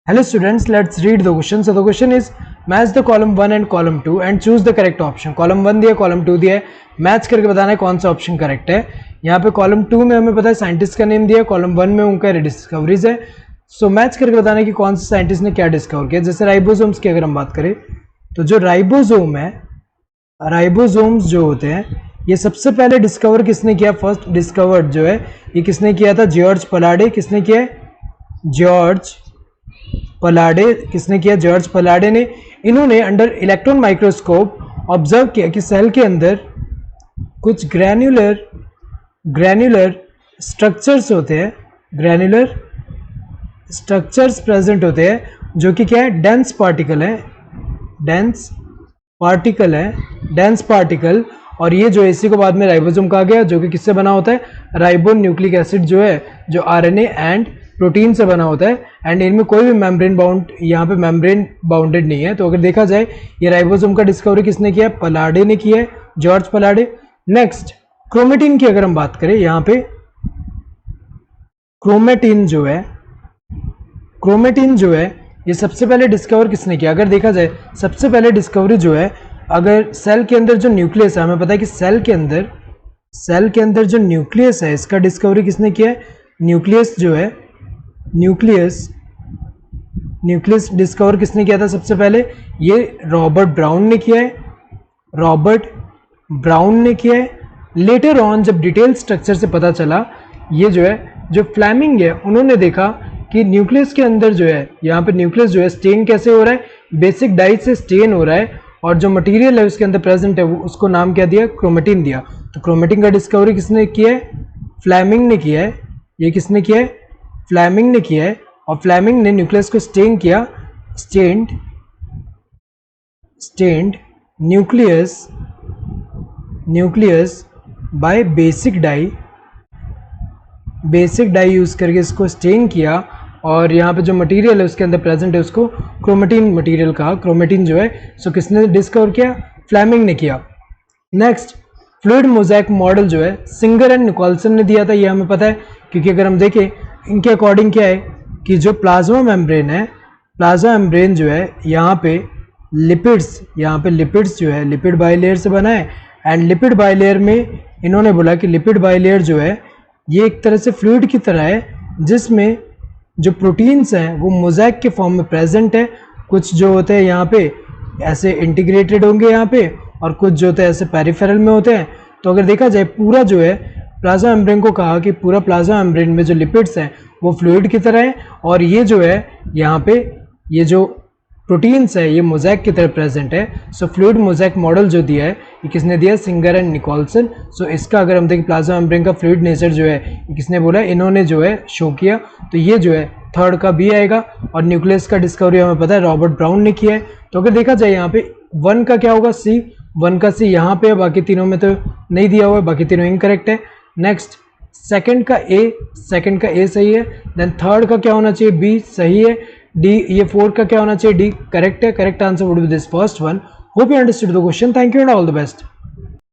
Hello students, let's read the question. So the question is match the column 1 and column 2 and choose the correct option. column 1 दिया, column 2 दिया है, match करके बताना है कौन सा ऑप्शन करेक्ट है. यहाँ पे column 2 में हमें पता है साइंटिस्ट का नेम दिया है, column 1 में उनका डिस्कवरीज है. सो मैच करके बताना है कि कौन सा साइंटिस्ट ने क्या डिस्कवर किया. जैसे राइबोसोम्स की अगर हम बात करें तो जो राइबोसोम है, राइबोसोम्स जो होते हैं ये सबसे पहले डिस्कवर किसने किया, फर्स्ट डिस्कवर्ड जो है ये किसने किया था, जॉर्ज पलाडे. किसने किया, जॉर्ज पलाडे. किसने किया, जॉर्ज पलाडे ने. इन्होंने अंडर इलेक्ट्रॉन माइक्रोस्कोप ऑब्जर्व किया कि सेल के अंदर कुछ ग्रैन्युलर स्ट्रक्चर्स होते हैं, ग्रैन्युलर स्ट्रक्चर्स प्रेजेंट होते हैं जो कि क्या है, डेंस पार्टिकल है, डेंस पार्टिकल. और ये जो इसी को बाद में राइबोसोम कहा गया, जो कि किससे बना होता है, राइबो न्यूक्लिक एसिड जो है, जो आरएनए एंड प्रोटीन से बना होता है. एंड इनमें कोई भी मेम्ब्रेन बाउंड, यहाँ पे मेम्ब्रेन बाउंडेड नहीं है. तो अगर देखा जाए ये राइबोसोम का डिस्कवरी किसने किया, पलाडे ने किया है, जॉर्ज पलाडे. नेक्स्ट क्रोमेटिन की अगर हम बात करें, यहाँ पे क्रोमेटिन जो है ये सबसे पहले डिस्कवर किसने किया. अगर देखा जाए सबसे पहले डिस्कवरी जो है, अगर सेल के अंदर जो न्यूक्लियस है, हमें पता है कि सेल के अंदर जो न्यूक्लियस है इसका डिस्कवरी किसने किया है, न्यूक्लियस जो है, न्यूक्लियस डिस्कवर किसने किया था सबसे पहले, ये रॉबर्ट ब्राउन ने किया है. लेटर ऑन जब डिटेल स्ट्रक्चर से पता चला, ये जो है, जो फ्लेमिंग है, उन्होंने देखा कि न्यूक्लियस के अंदर जो है, यहाँ पे न्यूक्लियस जो है स्टेन कैसे हो रहा है, बेसिक डाई से स्टेन हो रहा है. और जो मटेरियल है उसके अंदर प्रेजेंट है वो उसको नाम क्या दिया, क्रोमेटिन दिया. तो क्रोमेटिन का डिस्कवरी किसने किया है, फ्लेमिंग ने किया है. ये किसने किया है, फ्लेमिंग ने किया है. और फ्लेमिंग ने न्यूक्लियस को स्टेन किया, stained nucleus by basic dye use करके इसको स्टेन किया. और यहाँ पे जो मटेरियल है उसके अंदर प्रेजेंट है उसको क्रोमेटिन मटेरियल कहा, क्रोमेटिन जो है. सो किसने डिस्कवर किया, फ्लेमिंग ने किया. नेक्स्ट फ्लूइड मोज़ेक मॉडल जो है सिंगर एंड निकोलसन ने दिया था. ये हमें पता है क्योंकि अगर हम देखें इनके अकॉर्डिंग क्या है कि जो प्लाज्मा मेम्ब्रेन जो है, यहाँ पे लिपिड्स जो है लिपिड बाइलेयर से बना है. एंड लिपिड बाइलेयर में इन्होंने बोला कि लिपिड बाइलेयर जो है ये एक तरह से फ्लूइड की तरह है जिसमें जो प्रोटीन्स हैं वो मोज़ेक के फॉर्म में प्रेजेंट है. कुछ जो होते हैं यहाँ पे ऐसे इंटीग्रेटेड होंगे यहाँ पे, और कुछ जो होते हैं ऐसे पेरिफेरल में होते हैं. तो अगर देखा जाए पूरा जो है प्लाज्मा मेम्ब्रेन को कहा कि पूरा प्लाज्मा मेम्ब्रेन में जो लिपिड्स हैं वो फ्लूइड की तरह है, और ये जो है यहाँ पे ये जो प्रोटीन्स है ये मोज़ेक की तरह प्रेजेंट है. सो फ्लूइड मोज़ेक मॉडल जो दिया है ये किसने दिया, सिंगर एंड निकोलसन. सो इसका अगर हम देखें प्लाज्मा मेम्ब्रेन का फ्लूइड नेचर जो है ये किसने बोला, इन्होंने जो है शो किया. तो ये जो है थर्ड का बी आएगा. और न्यूक्लियस का डिस्कवरी हमें पता है रॉबर्ट ब्राउन ने किया है. तो अगर देखा जाए यहाँ पे 1 का क्या होगा, सी. 1 का सी यहाँ पे है, बाकी तीनों में तो नहीं दिया हुआ है, बाकी तीनों इनकरेक्ट है. नेक्स्ट सेकंड का ए सही है. देन थर्ड का क्या होना चाहिए, बी सही है. डी, ये 4 का क्या होना चाहिए, डी करेक्ट है. Correct answer would be this first one. Hope you understood the question. Thank you and all the best.